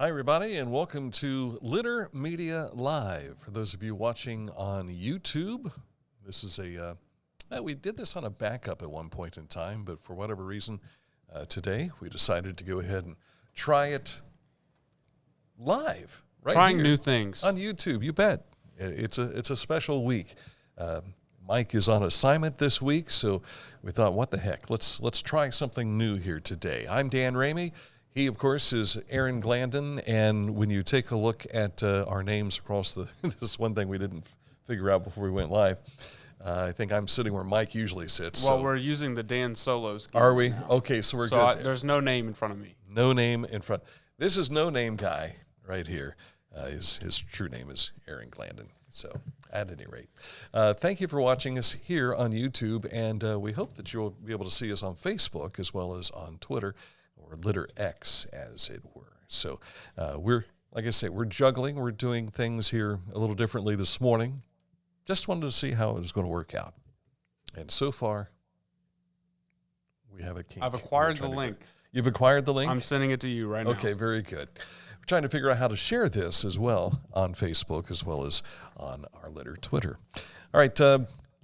Hi, everybody, and welcome to Litter Media Live. For those of you watching on YouTube, this is we did this on a backup at one point in time, but for whatever reason, today we decided to go ahead and try it live. Right Trying here new things. on YouTube, you bet. It's a special week. Mike is on assignment this week, so we thought, what the heck? Let's try something new here today. I'm Dan Ramey. He, of course, is Aaron Glandon, and when you take a look at our names across this is one thing we didn't figure out before we went live. I think I'm sitting where Mike usually sits. Well, so. We're using the Dan Solo scheme. Are we? Now. Okay, so we're good. There's no name in front of me. No name in front. This is no name guy right here. His true name is Aaron Glandon. So, at any rate, thank you for watching us here on YouTube, and we hope that you'll be able to see us on Facebook as well as on Twitter, or Litter X, as it were. So, like I say, we're juggling. We're doing things here a little differently this morning. Just wanted to see how it was going to work out. And so far, we have a kink. I've acquired the link. You've acquired the link? I'm sending it to you right now. Okay, very good. We're trying to figure out how to share this as well on Facebook as well as on our Litter Twitter. All right,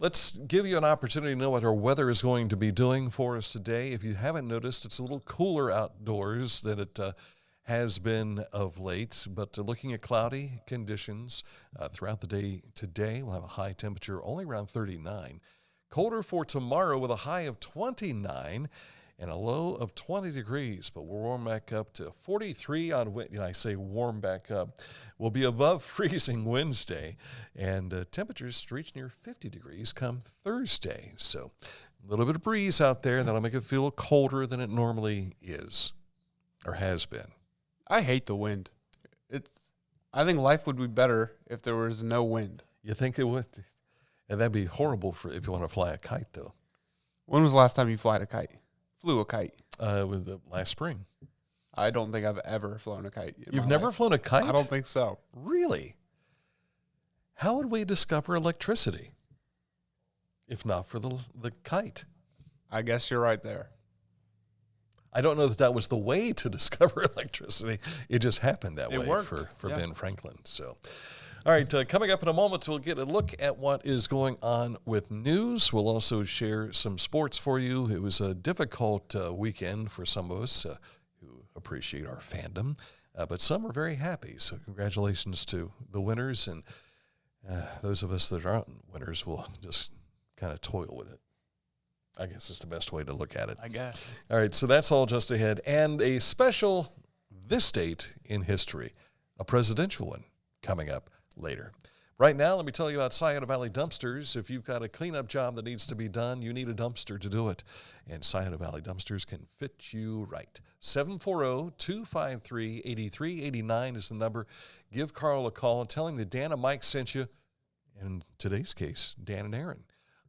let's give you an opportunity to know what our weather is going to be doing for us today. If you haven't noticed, it's a little cooler outdoors than it has been of late, but looking at cloudy conditions throughout the day today, we'll have a high temperature only around 39. Colder for tomorrow with a high of 29 and a low of 20 degrees, but we'll warm back up to 43 on Wednesday. I say warm back up. We'll be above freezing Wednesday, and temperatures reach near 50 degrees come Thursday. So a little bit of breeze out there. That'll make it feel colder than it normally is or has been. I hate the wind. I think life would be better if there was no wind. You think it would? And that'd be horrible if you want to fly a kite, though. When was the last time you flew a kite? It was the last spring. I don't think I've ever flown a kite. You've never flown a kite? I don't think so. Really? How would we discover electricity if not for the kite? I guess you're right there. I don't know that was the way to discover electricity. It just happened that way for Ben Franklin. So, all right, coming up in a moment, we'll get a look at what is going on with news. We'll also share some sports for you. It was a difficult weekend for some of us who appreciate our fandom, but some are very happy. So congratulations to the winners, and those of us that aren't winners will just kind of toil with it. I guess it's the best way to look at it. I guess. All right, so that's all just ahead. And a special this date in history, a presidential one coming up later. Right now, let me tell you about Scioto Valley Dumpsters. If you've got a cleanup job that needs to be done, you need a dumpster to do it. And Scioto Valley Dumpsters can fit you right. 740-253-8389 is the number. Give Carl a call and tell him that Dan and Mike sent you, in today's case, Dan and Aaron,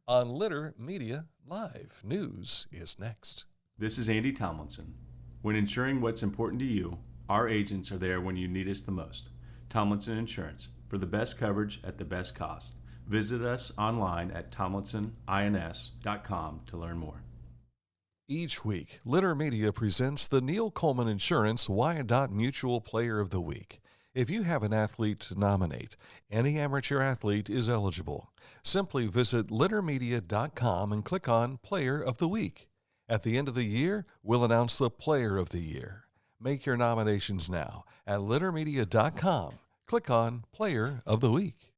on Litter Media Live. News is next. This is Andy Tomlinson. When ensuring what's important to you, our agents are there when you need us the most. Tomlinson Insurance, for the best coverage at the best cost. Visit us online at tomlinsonins.com to learn more. Each week, Litter Media presents the Neil Coleman Insurance Wyandotte Mutual Player of the Week. If you have an athlete to nominate, any amateur athlete is eligible. Simply visit littermedia.com and click on Player of the Week. At the end of the year, we'll announce the Player of the Year. Make your nominations now at littermedia.com. Click on Player of the Week.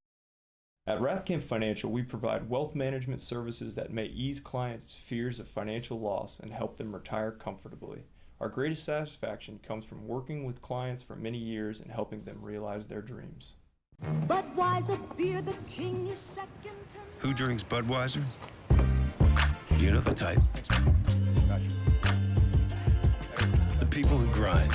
At Rathkamp Financial, we provide wealth management services that may ease clients' fears of financial loss and help them retire comfortably. Our greatest satisfaction comes from working with clients for many years and helping them realize their dreams. Budweiser beer, the king is second to Who drinks Budweiser? You know the type. The people who grind.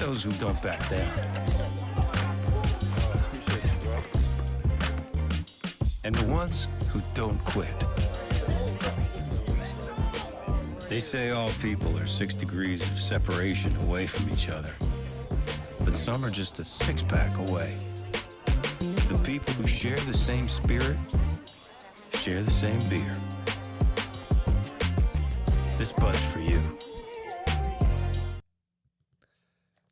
Those who don't back down. And the ones who don't quit. They say all people are 6 degrees of separation away from each other. But some are just a six-pack away. The people who share the same spirit, share the same beer. The this bud's for you.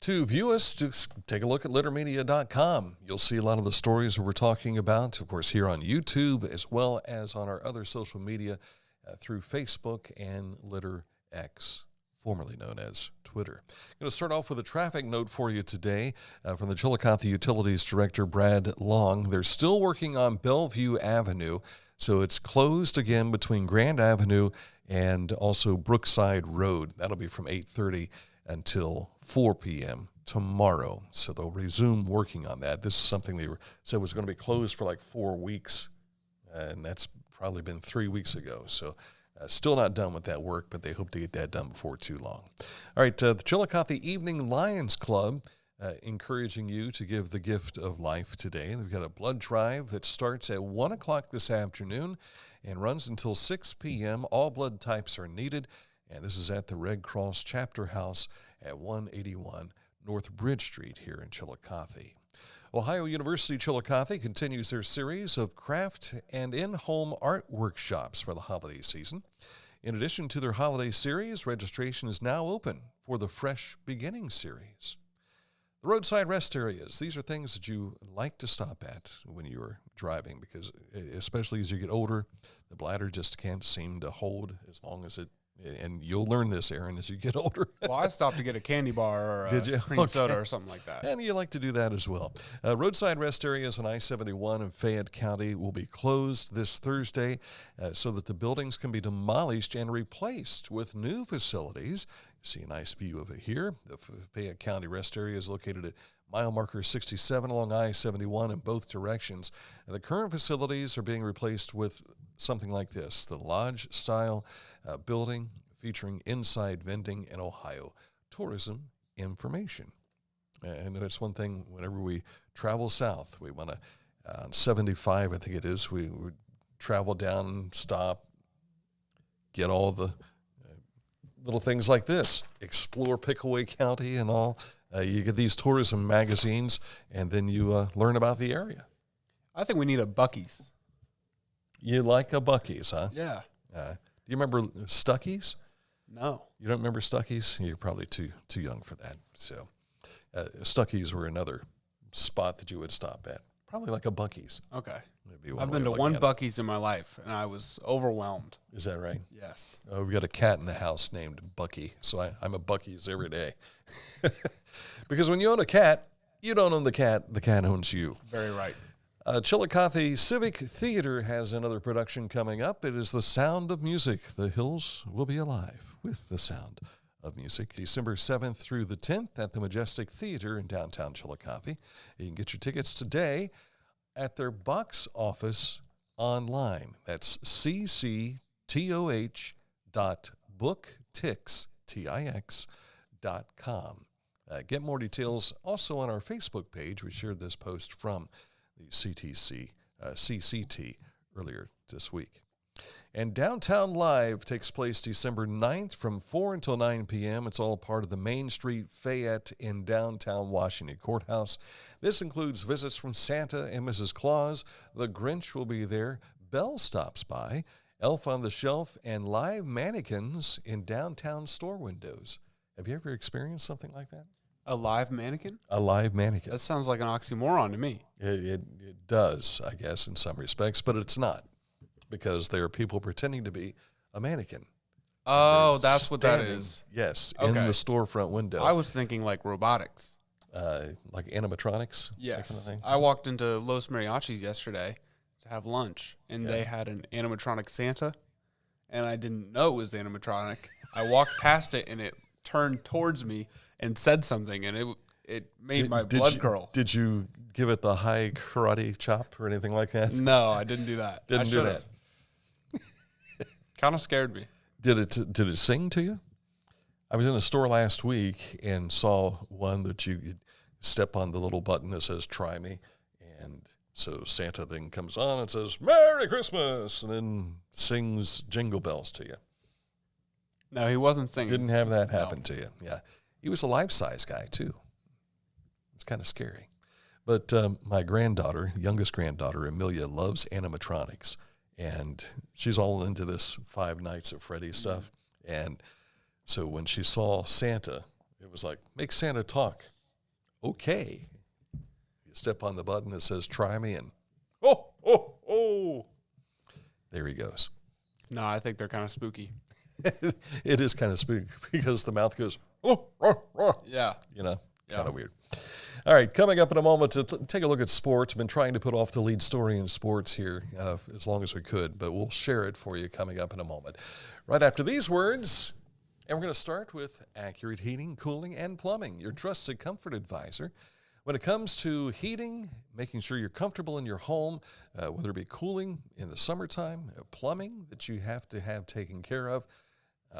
To view us, just take a look at littermedia.com. You'll see a lot of the stories that we're talking about, of course, here on YouTube, as well as on our other social media through Facebook and Litter X, formerly known as Twitter. I'm going to start off with a traffic note for you today from the Chillicothe Utilities Director, Brad Long. They're still working on Bellevue Avenue, so it's closed again between Grand Avenue and also Brookside Road. That'll be from 8:30 until 4 p.m. tomorrow. So they'll resume working on that. This is something they said was going to be closed for like 4 weeks, and that's probably been 3 weeks ago. So still not done with that work, but they hope to get that done before too long. All right, the Chillicothe Evening Lions Club encouraging you to give the gift of life today. They've got a blood drive that starts at 1 o'clock this afternoon and runs until 6 p.m. All blood types are needed, and this is at the Red Cross Chapter House at 181 North Bridge Street here in Chillicothe. Ohio University Chillicothe continues their series of craft and in-home art workshops for the holiday season. In addition to their holiday series, registration is now open for the Fresh Beginning series. The roadside rest areas, these are things that you like to stop at when you're driving, because especially as you get older, the bladder just can't seem to hold as long as it. And you'll learn this, Aaron, as you get older. Well, I stopped to get a candy bar or Did you? cream soda or something like that. And you like to do that as well. Roadside rest areas on I-71 in Fayette County will be closed this Thursday so that the buildings can be demolished and replaced with new facilities. See a nice view of it here. The Fayette County rest area is located at mile marker 67 along I-71 in both directions. The current facilities are being replaced with something like this, the lodge-style building featuring inside vending and Ohio tourism information. And it's one thing, whenever we travel south, we want to, on 75, I think it is, we travel down, stop, get all the little things like this, explore Pickaway County and all. You get these tourism magazines, and then you learn about the area. I think we need a Buc-ee's. You like a Buc-ee's, huh? Yeah. Do you remember Stuckey's? No. You don't remember Stuckey's? You're probably too young for that. So Stuckey's were another spot that you would stop at. Probably like a Buc-ee's. Okay. I've been to one Buc-ee's in my life, and I was overwhelmed. Is that right? Yes. We've got a cat in the house named Bucky, so I'm a Buc-ee's every day. Because when you own a cat, you don't own the cat owns you. Very right. Chillicothe Civic Theater has another production coming up. It is The Sound of Music. The hills will be alive with the sound of music. December 7th through the 10th at the Majestic Theater in downtown Chillicothe. You can get your tickets today at their box office online. That's cctoh.booktix.com. Get more details also on our Facebook page. We shared this post from the CCT earlier this week. And Downtown Live takes place December 9th from 4 until 9 p.m. It's all part of the Main Street Fayette in downtown Washington Courthouse. This includes visits from Santa and Mrs. Claus. The Grinch will be there. Belle stops by. Elf on the Shelf, and live mannequins in downtown store windows. Have you ever experienced something like that? A live mannequin? A live mannequin. That sounds like an oxymoron to me. It does, I guess, in some respects, but it's not, because there are people pretending to be a mannequin. Oh, that's what that is. Yes, Okay. in the storefront window. I was thinking like robotics. Like animatronics? Yes. That kind of thing? I walked into Los Mariachis yesterday to have lunch, and they had an animatronic Santa, and I didn't know it was animatronic. I walked past it, and it turned towards me and said something, and it made my blood curl. Did you give it the high karate chop or anything like that? No, I didn't do that. Didn't do that. Kind of scared me. Did it sing to you? I was in a store last week and saw one that you step on the little button that says "Try Me," and so Santa then comes on and says "Merry Christmas" and then sings Jingle Bells to you. No, he wasn't singing. Didn't have that happen to you. Yeah, he was a life-size guy too. It's kind of scary. But my granddaughter, youngest granddaughter, Amelia, loves animatronics. And she's all into this Five Nights at Freddy's stuff. And so when she saw Santa, it was like, make Santa talk. Okay. You step on the button that says, try me, and there he goes. No, I think they're kind of spooky. It is kind of spooky because the mouth goes, Yeah. Kind of weird. All right, coming up in a moment to take a look at sports. I've been trying to put off the lead story in sports here as long as we could, but we'll share it for you coming up in a moment. Right after these words, and we're going to start with Accurate Heating, Cooling, and Plumbing, your trusted comfort advisor. When it comes to heating, making sure you're comfortable in your home, whether it be cooling in the summertime, plumbing that you have to have taken care of,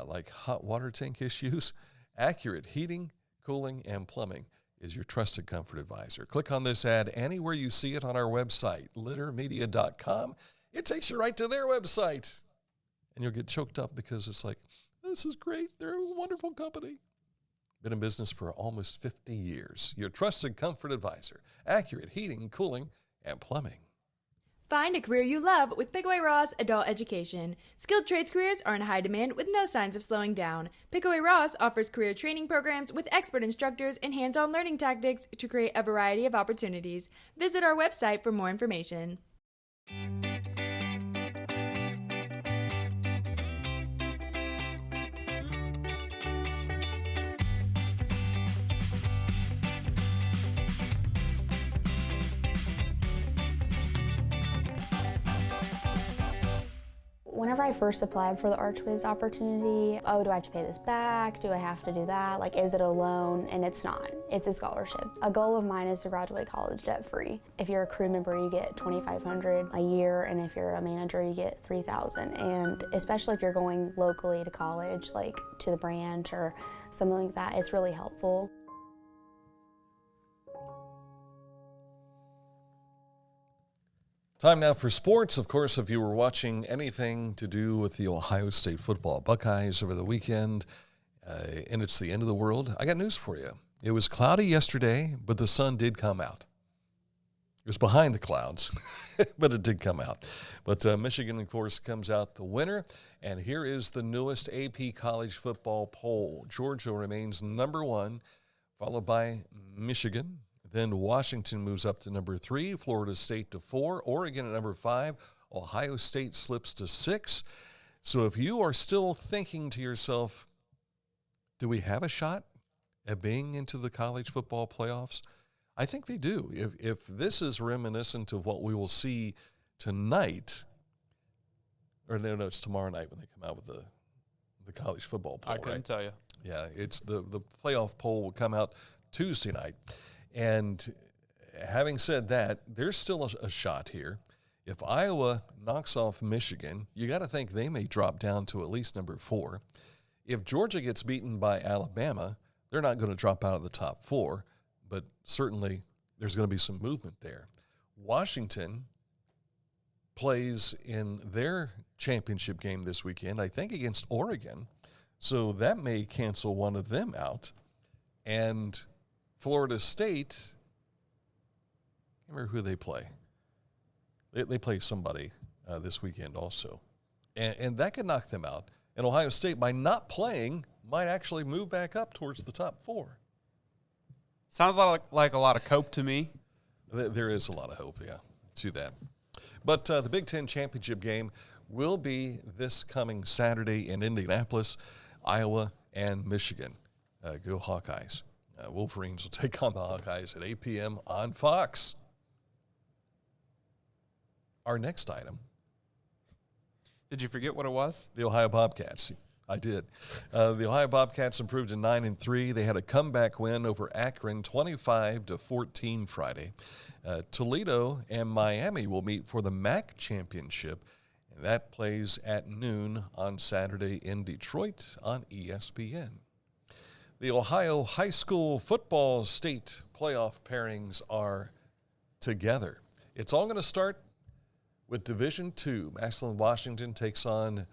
like hot water tank issues, Accurate Heating, Cooling, and Plumbing is your trusted comfort advisor. Click on this ad anywhere you see it on our website, littermedia.com. It takes you right to their website. And you'll get choked up because it's like, this is great. They're a wonderful company. Been in business for almost 50 years. Your trusted comfort advisor, Accurate Heating, Cooling, and Plumbing. Find a career you love with Pickaway-Ross Adult Education. Skilled trades careers are in high demand with no signs of slowing down. Pickaway-Ross offers career training programs with expert instructors and hands-on learning tactics to create a variety of opportunities. Visit our website for more information. Whenever I first applied for the ArchWiz opportunity, do I have to pay this back? Do I have to do that? Like, is it a loan? And it's not. It's a scholarship. A goal of mine is to graduate college debt-free. If you're a crew member, you get $2,500 a year, and if you're a manager, you get $3,000. And especially if you're going locally to college, like to the branch or something like that, it's really helpful. Time now for sports. Of course, if you were watching anything to do with the Ohio State football Buckeyes over the weekend, and it's the end of the world, I got news for you. It was cloudy yesterday, but the sun did come out. It was behind the clouds, but it did come out. But Michigan, of course, comes out the winner. And here is the newest AP college football poll. Georgia remains number 1, followed by Michigan. Then Washington moves up to number 3, Florida State to 4, Oregon at number 5, Ohio State slips to 6. So if you are still thinking to yourself, do we have a shot at being into the college football playoffs? I think they do. If this is reminiscent of what we will see tonight, or no, it's tomorrow night when they come out with the college football poll. I couldn't tell you. Yeah, it's the playoff poll will come out Tuesday night. And having said that, there's still a shot here. If Iowa knocks off Michigan, you got to think they may drop down to at least number 4. If Georgia gets beaten by Alabama, they're not going to drop out of the top 4, but certainly there's going to be some movement there. Washington plays in their championship game this weekend, I think against Oregon, so that may cancel one of them out. And Florida State, I can't remember who they play. They play somebody this weekend also. And that could knock them out. And Ohio State, by not playing, might actually move back up towards the top 4. Sounds like a lot of cope to me. There is a lot of hope, yeah, to that. But the Big Ten championship game will be this coming Saturday in Indianapolis, Iowa, and Michigan. Go Hawkeyes. Wolverines will take on the Hawkeyes at 8 p.m. on Fox. Our next item. Did you forget what it was? The Ohio Bobcats. I did. The Ohio Bobcats improved to 9-3. They had a comeback win over Akron, 25-14 Friday. Toledo and Miami will meet for the MAC championship, and that plays at noon on Saturday in Detroit on ESPN. The Ohio High School Football State playoff pairings are together. It's all going to start with Division II. Massillon Washington takes on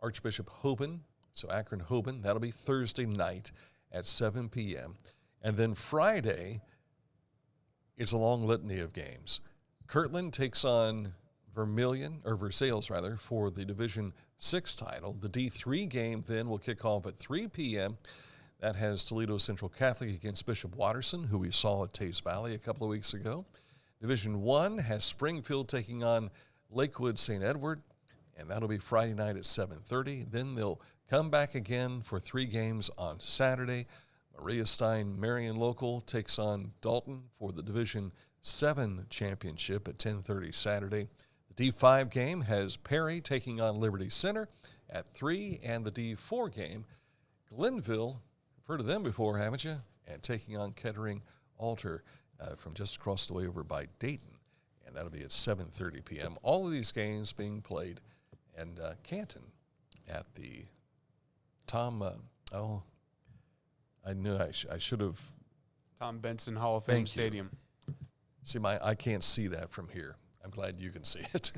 Archbishop Hoban, so Akron-Hoban. That'll be Thursday night at 7 p.m. And then Friday, it's a long litany of games. Kirtland takes on Versailles for the Division 6 title. The D3 game then will kick off at 3 p.m. That has Toledo Central Catholic against Bishop Watterson, who we saw at Taze Valley a couple of weeks ago. Division 1 has Springfield taking on Lakewood St. Edward, and that'll be Friday night at 7:30. Then they'll come back again for 3 games on Saturday. Maria Stein Marion Local takes on Dalton for the Division 7 championship at 10:30 Saturday. The D5 game has Perry taking on Liberty Center at 3, and the D4 game, Glenville, you've heard of them before, haven't you? And taking on Kettering Alter from just across the way over by Dayton, and that'll be at 7:30 p.m. All of these games being played in Canton at the I knew I should have. Tom Benson Hall of Fame Stadium. See, I can't see that from here. I'm glad you can see it.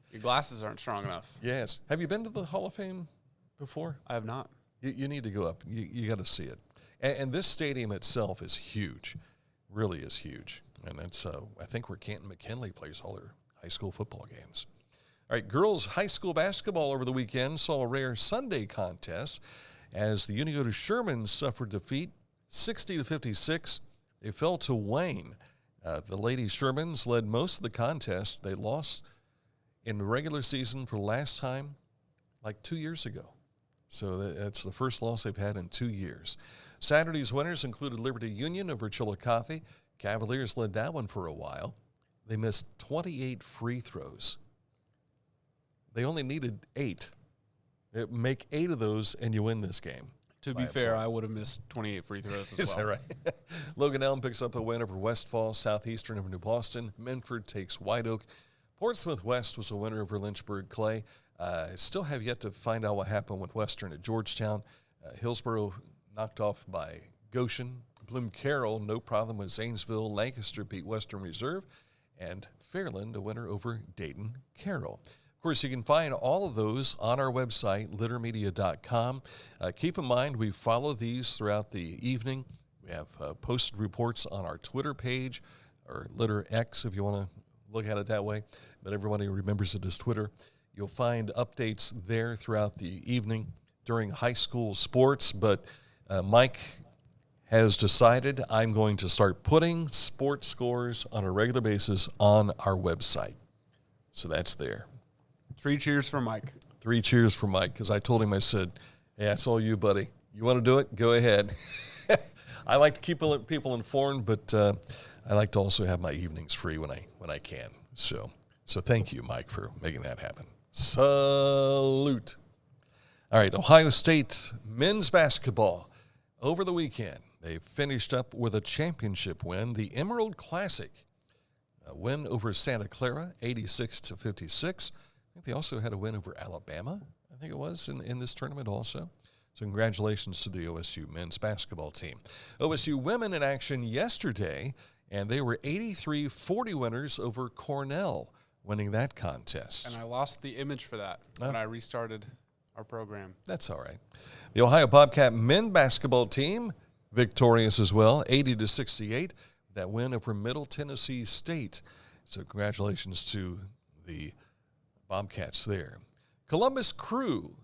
Your glasses aren't strong enough. Yes. Have you been to the Hall of Fame before? I have not. You need to go up. You got to see it. And this stadium itself is huge, really is huge. And it's, I think, where Canton McKinley plays all their high school football games. All right, girls high school basketball over the weekend saw a rare Sunday contest as the Unigoda Shermans suffered defeat 60-56. They fell to Wayne. The Lady Shermans led most of the contest. They lost in the regular season for the last time like 2 years ago. So that's the first loss they've had in 2 years. Saturday's winners included Liberty Union over Chillicothe. Cavaliers led that one for a while. They missed 28 free throws. They only needed 8. Make 8 of those and you win this game. To be fair, I would have missed 28 free throws as well. Is that right? Logan Elm picks up a win over Westfall. Southeastern over New Boston. Menford takes White Oak. Portsmouth West was a winner over Lynchburg Clay. Still have yet to find out what happened with Western at Georgetown. Hillsborough knocked off by Goshen. Bloom Carroll, no problem with Zanesville. Lancaster beat Western Reserve. And Fairland, a winner over Dayton Carroll. Of course, you can find all of those on our website, littermedia.com. Keep in mind, we follow these throughout the evening. We have posted reports on our Twitter page, or Litter X if you want to look at it that way. But everybody remembers it as Twitter. You'll find updates there throughout the evening during high school sports. But Mike has decided I'm going to start putting sports scores on a regular basis on our website. So that's there. 3 cheers for Mike. 3 cheers for Mike, because I told him, I said, hey, that's all you, buddy. You want to do it? Go ahead. I like to keep people informed, but I like to also have my evenings free when I can. So thank you, Mike, for making that happen. Salute. All right, Ohio State men's basketball over the weekend. They finished up with a championship win, the Emerald Classic. A win over Santa Clara, 86-56. I think they also had a win over Alabama, I think it was, in this tournament also. So congratulations to the OSU men's basketball team. OSU women in action yesterday, and they were 83-40 winners over Cornell, winning that contest. And I lost the image for that when I restarted our program. That's all right. The Ohio Bobcat men's basketball team, victorious as well, 80-68. That win over Middle Tennessee State. So congratulations to the Bobcats there. Columbus Crew,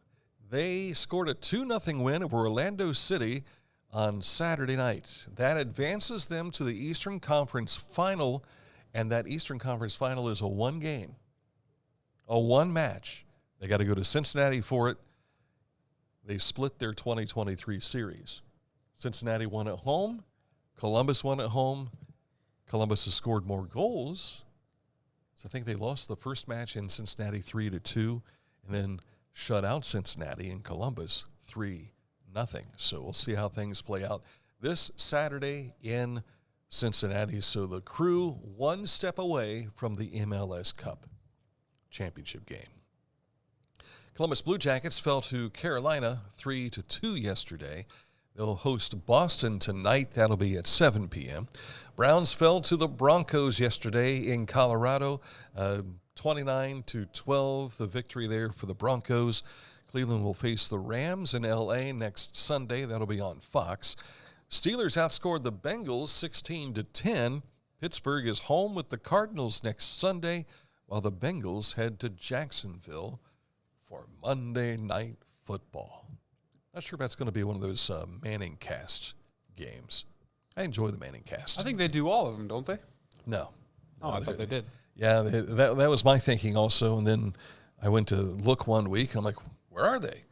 they scored a 2-0 win over Orlando City on Saturday night. That advances them to the Eastern Conference Final, and that Eastern Conference Final is a 1 game, a 1 match. They got to go to Cincinnati for it. They split their 2023 series. Cincinnati won at home. Columbus won at home. Columbus has scored more goals. So I think they lost the first match in Cincinnati 3-2, and then shut out Cincinnati and Columbus 3-0. So we'll see how things play out this Saturday in Cincinnati. So the Crew 1 step away from the MLS Cup championship game. Columbus Blue Jackets fell to Carolina 3-2 yesterday. They'll host Boston tonight. That'll be at 7 p.m. Browns fell to the Broncos yesterday in Colorado, 29-12, the victory there for the Broncos. Cleveland will face the Rams in L.A. next Sunday. That'll be on Fox. Steelers outscored the Bengals 16-10. Pittsburgh is home with the Cardinals next Sunday, while the Bengals head to Jacksonville for Monday Night Football. Not sure if that's going to be one of those Manning cast games. I enjoy the Manning cast. I think they do all of them, don't they? No. Oh, I thought they did. Yeah, that was my thinking also. And then I went to look one week, and I'm like, where are they?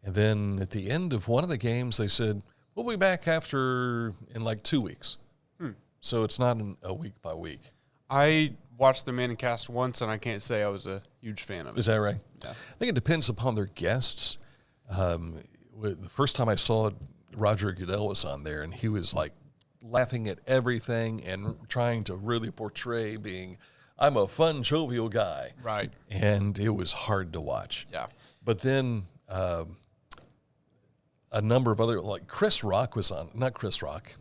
And then at the end of one of the games, they said, we'll be back in like 2 weeks. So it's not a week by week. I watched the Manning cast once, and I can't say I was a huge fan of it. Is that right? Yeah. I think it depends upon their guests. The first time I saw it, Roger Goodell was on there, and he was like laughing at everything and trying to really portray being, I'm a fun, jovial guy. Right. And it was hard to watch. Yeah. But then a number of other, like Chris Rock was on, not Chris Rock.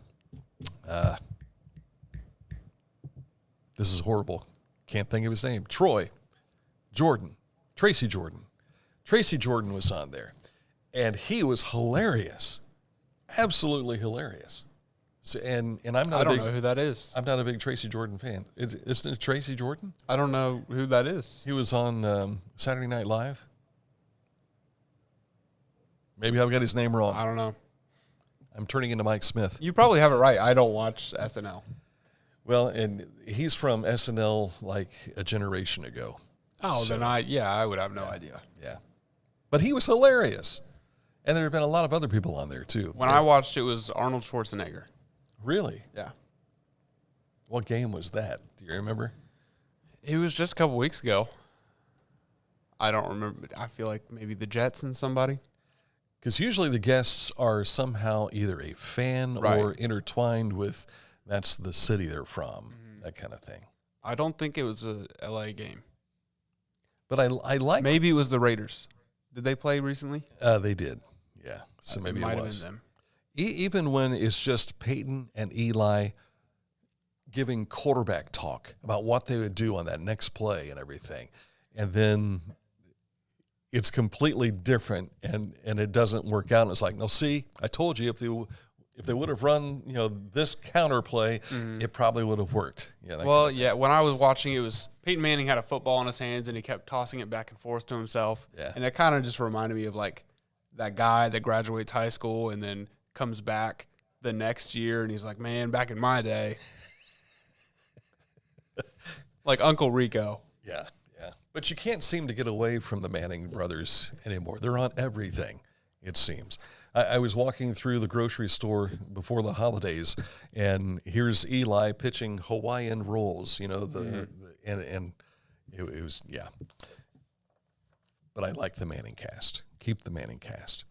This is horrible. Can't think of his name. Tracy Jordan. Tracy Jordan was on there. And he was hilarious. Absolutely hilarious. So, and I'm not I don't know who that is. I'm not a big Tracy Jordan fan. Isn't it Tracy Jordan? I don't know who that is. He was on Saturday Night Live. Maybe I've got his name wrong. I don't know. I'm turning into Mike Smith. You probably have it right. I don't watch SNL. Well, and he's from SNL like a generation ago. Oh, So, then I would have no idea. Yeah. But he was hilarious. And there have been a lot of other people on there, too. When I watched it was Arnold Schwarzenegger. Really? Yeah. What game was that? Do you remember? It was just a couple weeks ago. I don't remember. I feel like maybe the Jets and somebody. Because usually the guests are somehow either a fan Right. or intertwined with that's the city they're from, that kind of thing. I don't think it was a LA game. But I like... Maybe it was the Raiders. Did they play recently? They did, yeah. So maybe might it have was. been them. Even when it's just Peyton and Eli giving quarterback talk about what they would do on that next play and everything, and then it's completely different and it doesn't work out. And it's like, no, see, I told you if they would have run, this counter play, it probably would have worked. Yeah. When I was watching, it was Peyton Manning had a football in his hands and he kept tossing it back and forth to himself. Yeah. And that kind of just reminded me of like that guy that graduates high school and then comes back the next year and he's like, man, back in my day. Like Uncle Rico. Yeah. But you can't seem to get away from the Manning brothers anymore. They're on everything, it seems. I was walking through the grocery store before the holidays, and here's Eli pitching Hawaiian rolls, and it was, yeah. But I like the Manning cast. Keep the Manning cast.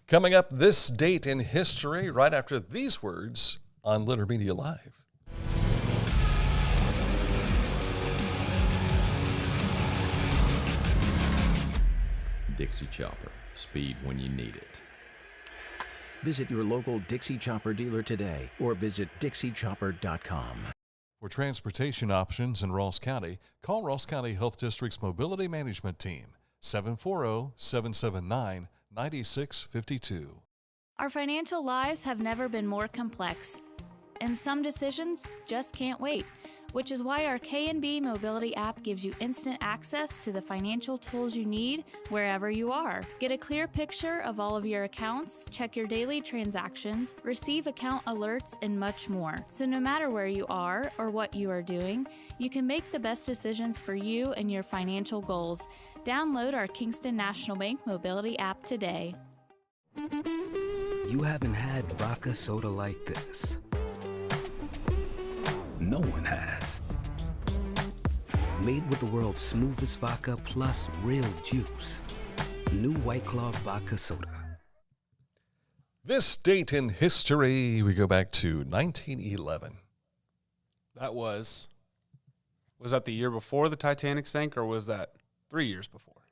Coming up, this date in history, right after these words on Litter Media Live. Dixie Chopper. Speed when you need it. Visit your local Dixie Chopper dealer today or visit dixiechopper.com. For transportation options in Ross County, call Ross County Health District's Mobility Management Team, 740-779-9652. Our financial lives have never been more complex, and some decisions just can't wait, which is why our K&B Mobility app gives you instant access to the financial tools you need wherever you are. Get a clear picture of all of your accounts, check your daily transactions, receive account alerts, and much more. So no matter where you are or what you are doing, you can make the best decisions for you and your financial goals. Download our Kingston National Bank Mobility app today. You haven't had vodka soda like this. No one has. Made with the world's smoothest vodka plus real juice. New White Claw Vodka Soda. This date in history, we go back to 1911. That was that the year before the Titanic sank, or was that 3 years before?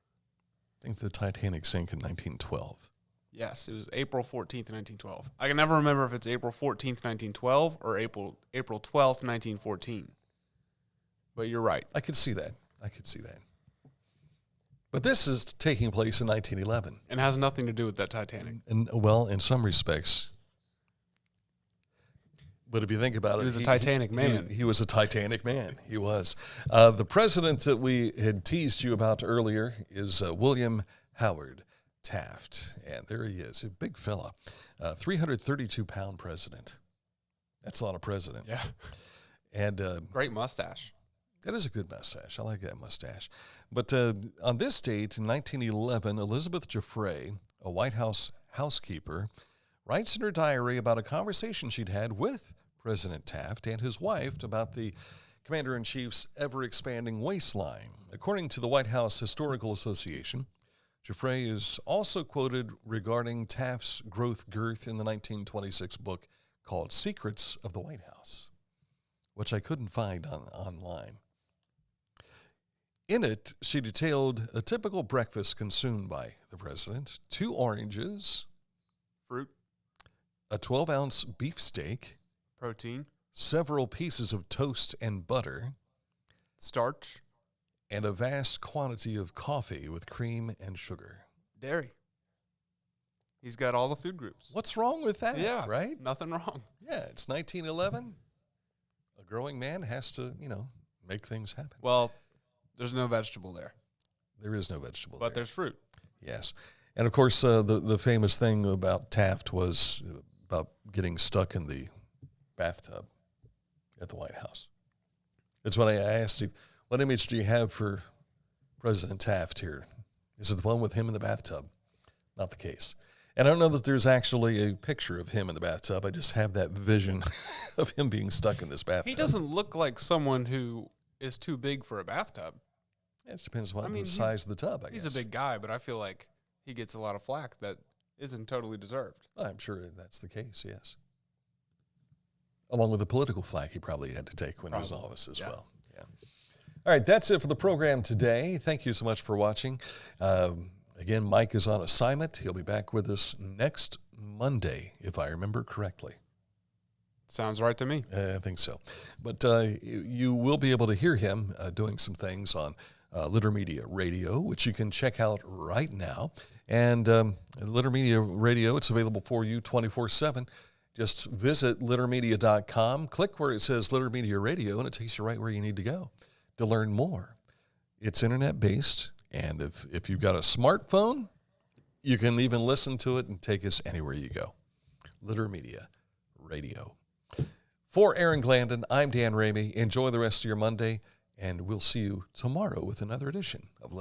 I think the Titanic sank in 1912. Yes, it was April 14th, 1912. I can never remember if it's April 14th, 1912 or April 12th, 1914. But you're right. I could see that. But this is taking place in 1911. And has nothing to do with that Titanic. And well, in some respects, But if you think about it, he was a Titanic man. He was a Titanic man. He was. The president that we had teased you about earlier is William Howard Taft. And there he is, a big fella. 332-pound president. That's a lot of president. Yeah. And great mustache. That is a good mustache. I like that mustache. But on this date in 1911, Elizabeth Giuffre, a White House housekeeper, writes in her diary about a conversation she'd had with President Taft and his wife about the Commander-in-Chief's ever-expanding waistline. According to the White House Historical Association, Giuffre is also quoted regarding Taft's growth girth in the 1926 book called Secrets of the White House, which I couldn't find online. In it, she detailed a typical breakfast consumed by the president: 2 oranges, fruit, a 12-ounce beefsteak, protein, several pieces of toast and butter, starch, and a vast quantity of coffee with cream and sugar. Dairy. He's got all the food groups. What's wrong with that? Yeah, right? Nothing wrong. Yeah, it's 1911. A growing man has to, make things happen. Well, there's no vegetable there. There is no vegetable but there. There's fruit. Yes. And, of course, the famous thing about Taft was about getting stuck in the bathtub at the White House. It's when I asked him, what image do you have for President Taft here? Is it the one with him in the bathtub? Not the case. And I don't know that there's actually a picture of him in the bathtub. I just have that vision of him being stuck in this bathtub. He doesn't look like someone who is too big for a bathtub. Yeah, it depends on the size of the tub, I guess. He's a big guy, but I feel like he gets a lot of flack that isn't totally deserved. I'm sure that's the case, yes. Along with the political flack he probably had to take when he was in office as well. Yeah. All right, that's it for the program today. Thank you so much for watching. Again, Mike is on assignment. He'll be back with us next Monday, if I remember correctly. Sounds right to me. I think so. But you will be able to hear him doing some things on Litter Media Radio, which you can check out right now. And Litter Media Radio, it's available for you 24/7. Just visit littermedia.com, click where it says Litter Media Radio, and it takes you right where you need to go to learn more. It's internet-based, and if you've got a smartphone, you can even listen to it and take us anywhere you go. Litter Media Radio. For Aaron Glandon, I'm Dan Ramey. Enjoy the rest of your Monday, and we'll see you tomorrow with another edition of Litter